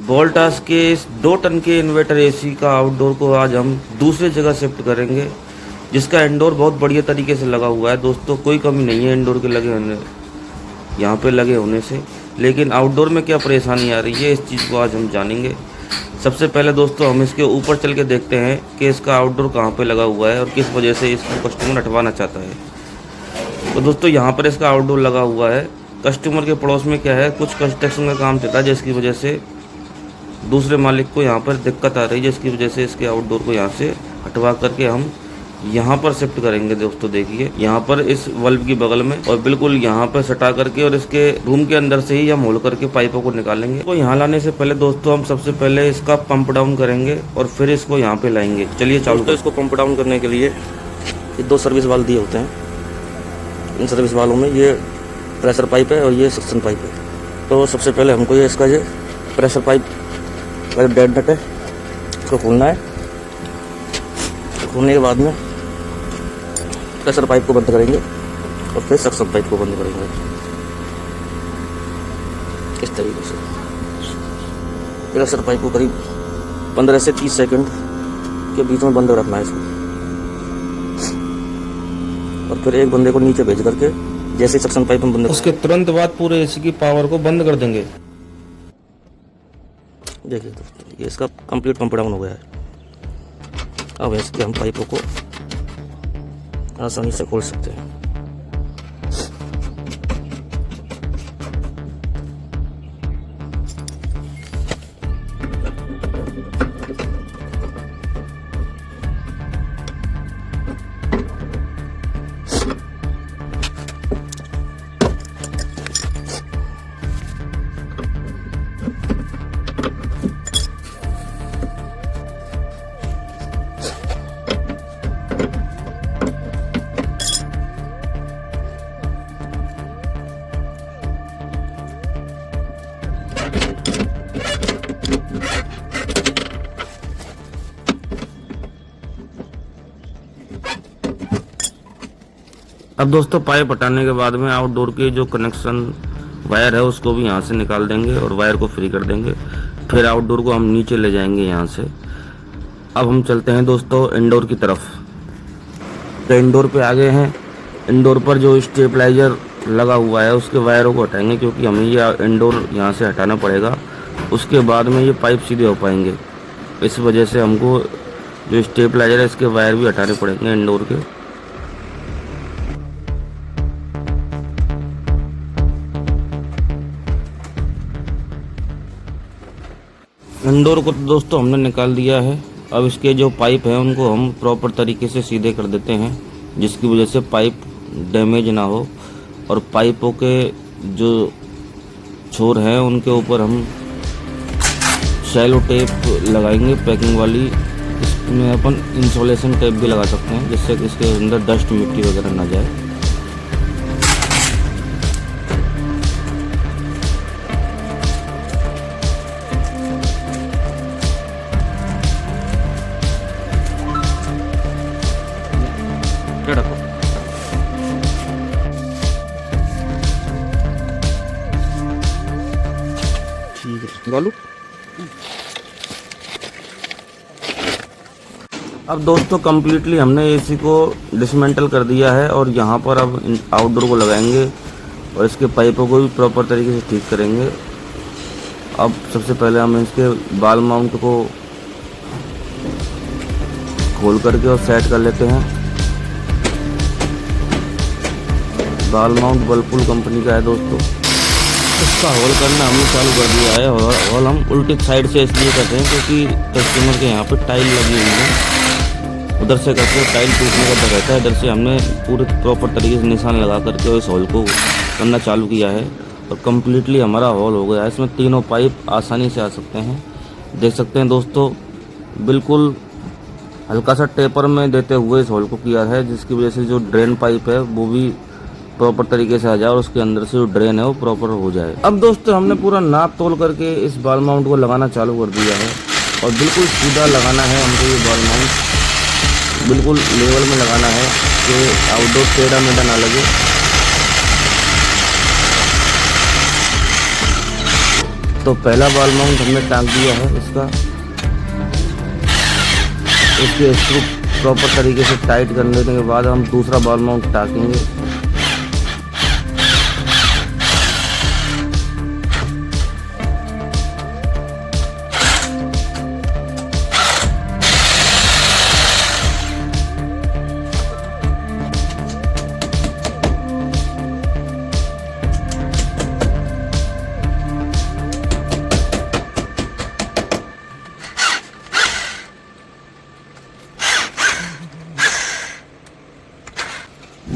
वोल्टास के इस 2 टन के इन्वर्टर एसी का आउटडोर को आज हम दूसरी जगह शिफ्ट करेंगे, जिसका इंडोर बहुत बढ़िया तरीके से लगा हुआ है। दोस्तों कोई कमी नहीं है इंडोर के लगे होने यहाँ पे लगे होने से, लेकिन आउटडोर में क्या परेशानी आ रही है इस चीज़ को आज हम जानेंगे। सबसे पहले दोस्तों हम इसके ऊपर चल के देखते हैं कि इसका आउटडोर कहाँ पे लगा हुआ है और किस वजह से इसको कस्टमर हटवाना चाहता है। तो दोस्तों यहाँ पर इसका आउटडोर लगा हुआ है। कस्टमर के पड़ोस में क्या है, कुछ कंस्ट्रक्शन का काम चल रहा है, जिसकी वजह से दूसरे मालिक को यहाँ पर दिक्कत आ रही है, जिसकी वजह से इसके आउटडोर को यहाँ से हटवा करके हम यहाँ पर शिफ्ट करेंगे। दोस्तों देखिए यहाँ पर इस बल्ब की बगल में और बिल्कुल यहाँ पर सटा करके और इसके रूम के अंदर से ही हम होल करके पाइपों को निकालेंगे। तो यहाँ लाने से पहले दोस्तों हम सबसे पहले इसका पंप डाउन करेंगे और फिर इसको यहाँ पे लाएंगे। चलिए चालू। तो इसको पंप डाउन करने के लिए ये 2 सर्विस वाल्व दिए होते हैं। इन सर्विस वालों में ये प्रेशर पाइप है और ये सक्शन पाइप है। तो सबसे पहले हमको ये इसका ये प्रेशर पाइप का डेड नट है, इसको खोलना है। खोलने के बाद में प्रेशर पाइप को बंद करेंगे और फिर सक्शन पाइप को बंद करेंगे इस तरीके से। प्रेशर पाइप को करीब 15 से 30 सेकंड के बीच में बंद रखना है इसको, और फिर एक बंदे को नीचे भेज करके जैसे सक्शन पाइप में बंद, उसके तुरंत बाद पूरे एसी की पावर को बंद कर देंगे। देखिए दोस्तों ये इसका कंप्लीट पंप डाउन हो गया है। अब इसके हम पाइपों को आसानी से खोल सकते हैं। अब दोस्तों पाइप हटाने के बाद में आउटडोर के जो कनेक्शन वायर है उसको भी यहाँ से निकाल देंगे और वायर को फ्री कर देंगे। फिर आउटडोर को हम नीचे ले जाएंगे यहाँ से। अब हम चलते हैं दोस्तों इंडोर की तरफ। तो इंडोर पे आ गए हैं। इंडोर पर जो स्टेबलाइजर लगा हुआ है उसके वायरों को हटाएंगे, क्योंकि हमें ये इंडोर यहाँ से हटाना पड़ेगा। उसके बाद में ये पाइप सीधे हो पाएंगे। इस वजह से हमको जो स्टेबलाइजर है इसके वायर भी हटाने पड़ेंगे इंडोर के। इंडोर को दोस्तों हमने निकाल दिया है। अब इसके जो पाइप हैं उनको हम प्रॉपर तरीके से सीधे कर देते हैं, जिसकी वजह से पाइप डैमेज ना हो। और पाइपों के जो छोर हैं उनके ऊपर हम शैलो टेप लगाएंगे पैकिंग वाली। इसमें अपन इंसुलेशन टेप भी लगा सकते हैं, जिससे कि इसके अंदर डस्ट मिट्टी वगैरह ना जाए। निकालू। अब दोस्तों कंप्लीटली हमने एसी को डिसमेंटल कर दिया है और यहाँ पर अब आउटडोर को लगाएंगे और इसके पाइपों को भी प्रॉपर तरीके से ठीक करेंगे। अब सबसे पहले हम इसके बाल माउंट को खोल करके और सेट कर लेते हैं। बाल माउंट वर्लपूल कंपनी का है दोस्तों। इसका होल करना हमने चालू कर दिया है। होल हम उल्टी साइड से इसलिए करते हैं क्योंकि कस्टमर के यहाँ पे टाइल लगी हुई है, उधर से करके टाइल टूटने का डर रहता है। इधर से हमने पूरे प्रॉपर तरीके से निशान लगा करके इस होल को करना चालू किया है और कम्प्लीटली हमारा होल हो गया है। इसमें तीनों पाइप आसानी से आ सकते हैं। देख सकते हैं दोस्तों, बिल्कुल हल्का सा टेपर में देते हुए इस होल को किया है, जिसकी वजह से जो ड्रेन पाइप है वो भी प्रॉपर तरीके से आ जाए और उसके अंदर से जो ड्रेन है वो प्रॉपर हो जाए। अब दोस्तों हमने पूरा नाप तोल करके इस बाल माउंट को लगाना चालू कर दिया है और बिल्कुल सीधा लगाना है हमको। ये बाल माउंट बिल्कुल लेवल में लगाना है कि आउटडोर टेढ़ा मेढ़ा ना लगे। तो पहला बॉल माउंट हमने टांग दिया है इसका। इसके स्क्रू प्रॉपर तरीके से टाइट कर लेने के बाद हम दूसरा बॉल माउंट टाँकेंगे।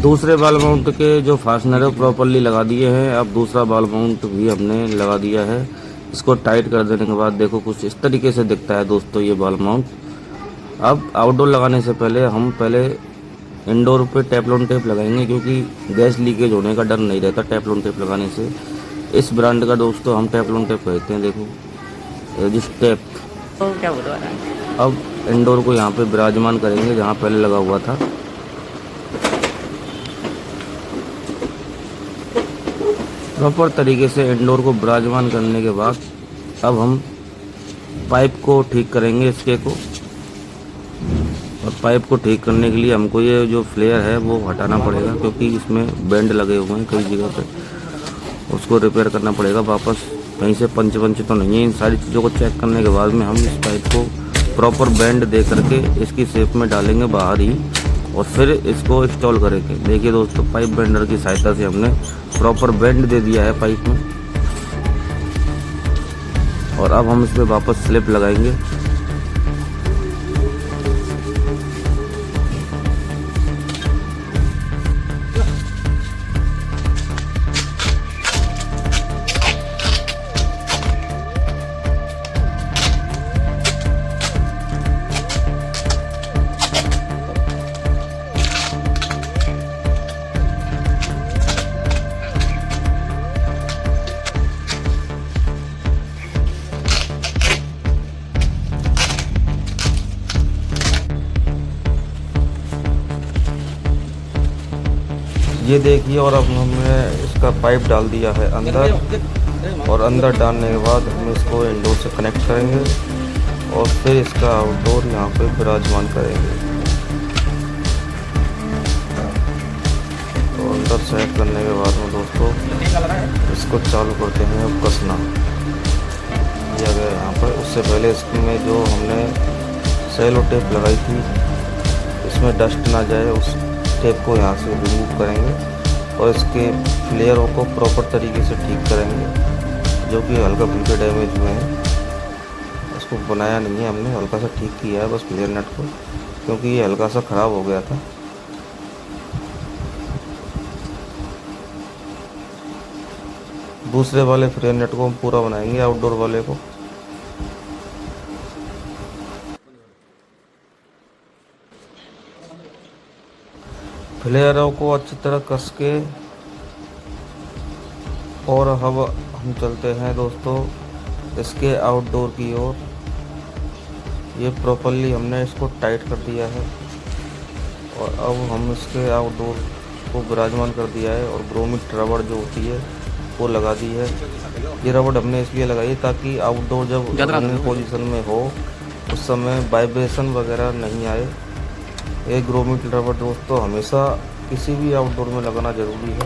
दूसरे बॉल माउंट के जो फास्टनर है प्रॉपरली लगा दिए हैं। अब दूसरा बॉल माउंट भी हमने लगा दिया है। इसको टाइट कर देने के बाद देखो कुछ इस तरीके से दिखता है दोस्तों ये बॉल माउंट। अब आउटडोर लगाने से पहले हम इंडोर पे टेफ्लॉन टेप लगाएंगे, क्योंकि गैस लीकेज होने का डर नहीं रहता टेफ्लॉन टेप लगाने से। इस ब्रांड का दोस्तों हम टेफ्लॉन टेप कहते हैं। देखो रजिस्ट टेप। क्या बोल रहा है? अब इंडोर को यहाँ पे विराजमान करेंगे जहाँ पहले लगा हुआ था। प्रॉपर तरीके से इंडोर को विराजमान करने के बाद अब हम पाइप को ठीक करेंगे इसके को। और पाइप को ठीक करने के लिए हमको ये जो फ्लेयर है वो हटाना पड़ेगा, क्योंकि इसमें बेंड लगे हुए हैं कई जगह पे। उसको रिपेयर करना पड़ेगा वापस। कहीं से पंच तो नहीं है। इन सारी चीज़ों को चेक करने के बाद में हम इस पाइप को प्रॉपर बेंड दे करके इसकी शेप में डालेंगे बाहर ही, और फिर इसको इंस्टॉल करेंगे। देखिए दोस्तों पाइप बेंडर की सहायता से हमने प्रॉपर बेंड दे दिया है पाइप में। और अब हम इसमें वापस स्लिप लगाएंगे। ये देखिए, और अब हमने इसका पाइप डाल दिया है अंदर, और अंदर डालने के बाद हम इसको इंडोर से कनेक्ट करेंगे और फिर इसका आउटडोर यहाँ पे विराजमान करेंगे। तो अंदर सेट करने के बाद में दोस्तों इसको चालू करते हैं अब कसना किया गया यहाँ पर। उससे पहले इसमें जो हमने सेलो टेप लगाई थी इसमें डस्ट ना जाए, उस टेप को यहाँ से रिमूव करेंगे और इसके फ्लेयरों को प्रॉपर तरीके से ठीक करेंगे, जो कि हल्का फुल्के डैमेज हुए हैं। इसको बनाया नहीं है हमने, हल्का सा ठीक किया है बस फ्लेयर नट को, क्योंकि ये हल्का सा ख़राब हो गया था। दूसरे वाले फ्लेयर नट को हम पूरा बनाएंगे आउटडोर वाले को। फ्लेयरों को अच्छी तरह कस के, और अब हम चलते हैं दोस्तों इसके आउटडोर की ओर। ये प्रॉपरली हमने इसको टाइट कर दिया है और अब हम इसके आउटडोर को विराजमान कर दिया है, और ग्रोमिट रबड़ जो होती है वो लगा दी है। ये रबड़ हमने इसलिए लगाई ताकि आउटडोर जब रनिंग पोजीशन में हो उस समय वाइब्रेशन वगैरह नहीं आए। एक ग्रोमिट रबड़ दोस्तों हमेशा किसी भी आउटडोर में लगाना ज़रूरी है।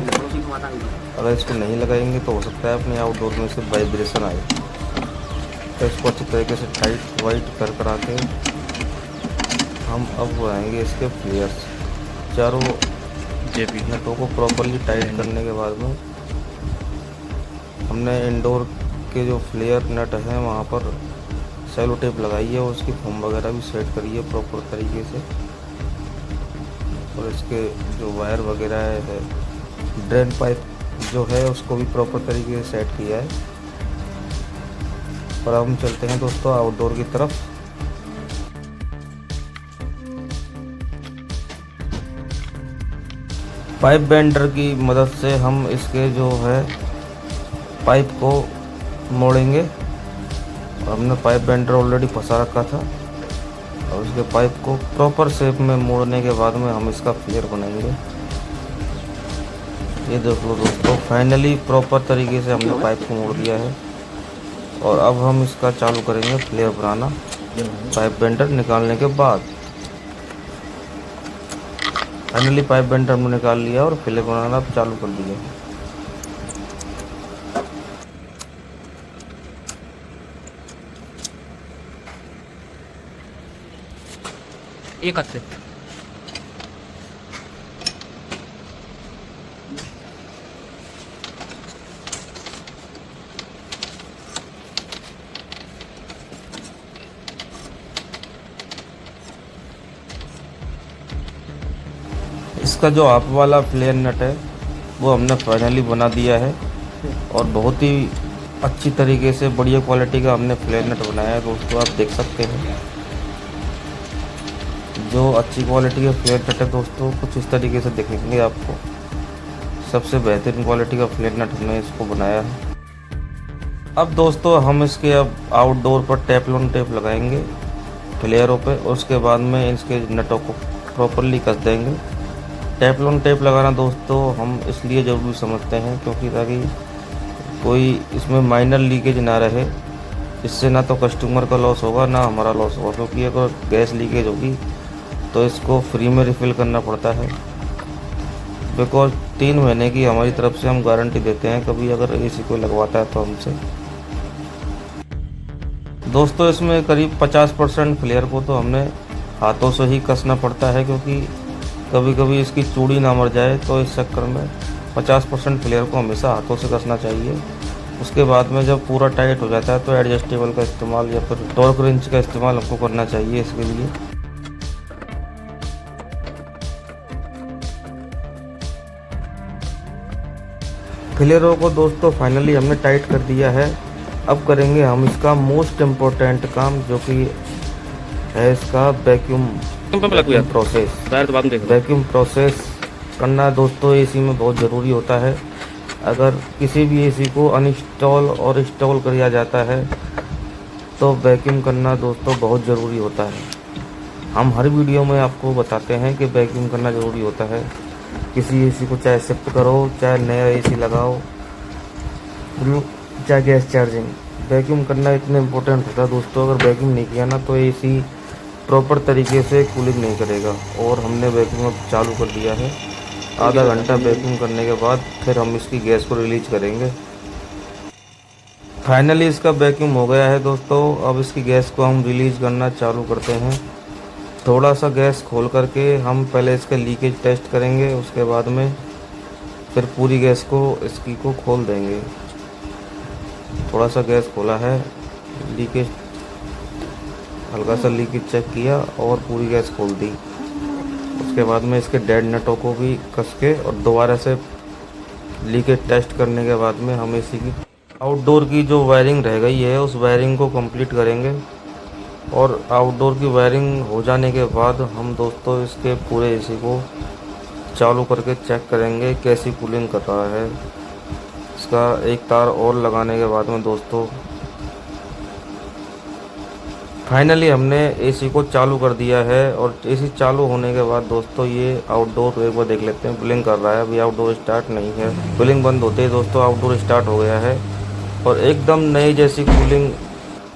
अगर इसको नहीं लगाएंगे तो हो सकता है अपने आउटडोर में से वाइब्रेशन आए। तो इसको अच्छी तरीके से टाइट वाइट करा के हम अब बनाएंगे इसके फ्लेयर्स। चारों नटों को प्रॉपरली टाइट करने के बाद में हमने इंडोर के जो फ्लेयर नट हैं वहाँ पर सेलो टेप लगाई है और उसकी फोम वगैरह भी सेट करी है प्रॉपर तरीके से। और इसके जो वायर वगैरह है, ड्रेन पाइप जो है उसको भी प्रॉपर तरीके से सेट किया है। और अब हम चलते हैं दोस्तों आउटडोर की तरफ। पाइप बेंडर की मदद से हम इसके जो है पाइप को मोड़ेंगे। हमने पाइप बेंडर ऑलरेडी फंसा रखा था, और उसके पाइप को प्रॉपर शेप में मोड़ने के बाद में हम इसका फ्लेयर बनाएंगे। ये देखो दोस्तों फाइनली प्रॉपर तरीके से हमने पाइप को मोड़ दिया है। और अब हम इसका चालू करेंगे फ्लेयर बनाना पाइप बेंडर निकालने के बाद। फाइनली पाइप बेंडर हमने निकाल लिया और फ्लेयर बनाना अब चालू कर दिया। एक हाथ से इसका जो आप वाला फ्लेयर नट है वो हमने फाइनली बना दिया है और बहुत ही अच्छी तरीके से बढ़िया क्वालिटी का हमने फ्लेयर नट बनाया है दोस्तों। आप देख सकते हैं जो अच्छी क्वालिटी का फ्लेयर नट है दोस्तों, कुछ इस तरीके से दिखेंगे आपको। सबसे बेहतरीन क्वालिटी का फ्लेयर नट हमने इसको बनाया है। अब दोस्तों हम इसके अब आउटडोर पर टेफ्लॉन टेप लगाएंगे फ्लेयरों पे और उसके बाद में इसके नटों को प्रॉपरली कस देंगे। टेफ्लॉन टेप लगाना दोस्तों हम इसलिए ज़रूरी समझते हैं क्योंकि ताकि कोई इसमें माइनर लीकेज ना रहे। इससे ना तो कस्टमर का लॉस होगा ना हमारा लॉस होगा, क्योंकि अगर गैस लीकेज होगी तो इसको फ्री में रिफ़िल करना पड़ता है। बिकॉज 3 महीने की हमारी तरफ से हम गारंटी देते हैं, कभी अगर एसी को लगवाता है तो हमसे। दोस्तों इसमें करीब 50% फ्लेयर को तो हमने हाथों से ही कसना पड़ता है, क्योंकि कभी कभी इसकी चूड़ी ना मर जाए, तो इस चक्कर में 50% फ्लेयर को हमेशा हाथों से कसना चाहिए। उसके बाद में जब पूरा टाइट हो जाता है तो एडजस्टेबल का इस्तेमाल या फिर टॉर्क रिंच का इस्तेमाल हमको करना चाहिए इसके लिए। फ्लेयरों को दोस्तों फाइनली हमने टाइट कर दिया है। अब करेंगे हम इसका मोस्ट इम्पोर्टेंट काम, जो कि है इसका वैक्यूम प्रोसेस। वैक्यूम प्रोसेस करना दोस्तों एसी में बहुत ज़रूरी होता है। अगर किसी भी एसी को अनइंस्टॉल और इंस्टॉल किया जाता है तो वैक्यूम करना दोस्तों बहुत ज़रूरी होता है। हम हर वीडियो में आपको बताते हैं कि वैक्यूम करना ज़रूरी होता है। किसी एसी को चाहे शिफ्ट करो, चाहे नया एसी लगाओ, चाहे गैस चार्जिंग, वैक्यूम करना इतना इम्पोर्टेंट होता है दोस्तों। अगर वैक्यूम नहीं किया ना तो एसी प्रॉपर तरीके से कूलिंग नहीं करेगा। और हमने वैक्यूम अब चालू कर दिया है। आधा घंटा वैक्यूम करने के बाद फिर हम इसकी गैस को रिलीज करेंगे। फाइनली इसका वैक्यूम हो गया है दोस्तों। अब इसकी गैस को हम रिलीज करना चालू करते हैं। थोड़ा सा गैस खोल करके हम पहले इसका लीकेज टेस्ट करेंगे, उसके बाद में फिर पूरी गैस को इसकी को खोल देंगे। थोड़ा सा गैस खोला है, लीकेज हल्का सा लीकेज चेक किया और पूरी गैस खोल दी। उसके बाद में इसके डेड नटों को भी कस के और दोबारा से लीकेज टेस्ट करने के बाद में हम एसी की आउटडोर की जो वायरिंग रह गई है उस वायरिंग को कंप्लीट करेंगे। और आउटडोर की वायरिंग हो जाने के बाद हम दोस्तों इसके पूरे एसी को चालू करके चेक करेंगे कैसी कूलिंग कर रहा है। इसका एक तार और लगाने के बाद में दोस्तों फाइनली हमने एसी को चालू कर दिया है। और एसी चालू होने के बाद दोस्तों ये आउटडोर एक बार देख लेते हैं। कूलिंग कर रहा है, अभी आउटडोर स्टार्ट नहीं है। कूलिंग बंद होते ही दोस्तों आउटडोर स्टार्ट हो गया है और एकदम नई जैसी कूलिंग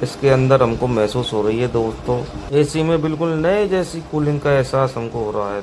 इसके अंदर हमको महसूस हो रही है दोस्तों। एसी में बिल्कुल नए जैसी कूलिंग का एहसास हमको हो रहा है।